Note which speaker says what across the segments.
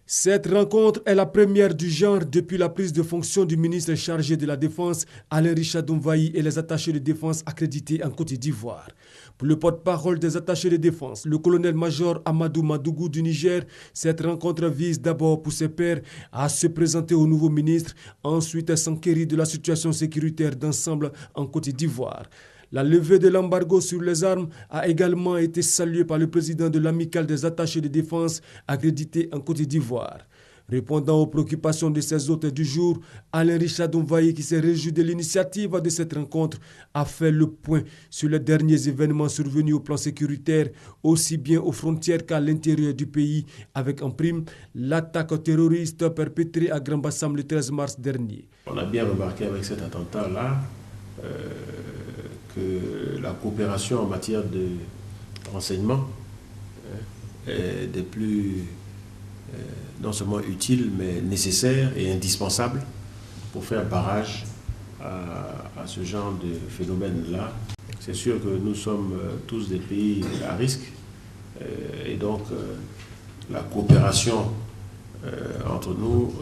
Speaker 1: Cette rencontre est la première du genre depuis la prise de fonction du ministre chargé de la Défense, Alain Richard Doumvaï, et les attachés de défense accrédités en Côte d'Ivoire. Pour le porte-parole des attachés de défense, le colonel-major Amadou Madougou du Niger, cette rencontre vise d'abord pour ses pairs à se présenter au nouveau ministre, ensuite à s'enquérir de la situation sécuritaire d'ensemble en Côte d'Ivoire. La levée de l'embargo sur les armes a également été saluée par le président de l'amicale des attachés de défense accrédité en Côte d'Ivoire. Répondant aux préoccupations de ses hôtes du jour, Alain Richard Doumvaï, qui s'est réjoui de l'initiative de cette rencontre, a fait le point sur les derniers événements survenus au plan sécuritaire, aussi bien aux frontières qu'à l'intérieur du pays, avec en prime l'attaque terroriste perpétrée à Grand Bassam le 13 mars dernier.
Speaker 2: On a bien remarqué avec cet attentat-là que la coopération en matière de renseignement est des plus non seulement utile, mais nécessaire et indispensable pour faire barrage à ce genre de phénomène-là. C'est sûr que nous sommes tous des pays à risque et donc la coopération entre nous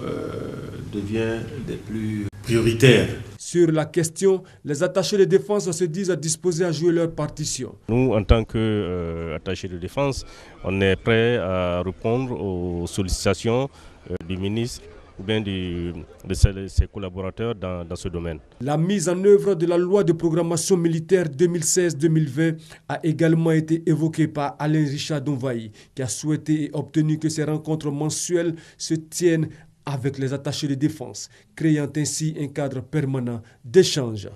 Speaker 2: devient des plus prioritaires.
Speaker 1: Sur la question, les attachés de défense se disent disposés à jouer leur partition.
Speaker 3: Nous, en tant qu'attachés de défense, on est prêts à répondre aux sollicitations du ministre ou bien de ses collaborateurs dans ce domaine.
Speaker 1: La mise en œuvre de la loi de programmation militaire 2016-2020 a également été évoquée par Alain Richard Doumvaï, qui a souhaité et obtenu que ces rencontres mensuelles se tiennent avec les attachés de défense, créant ainsi un cadre permanent d'échange.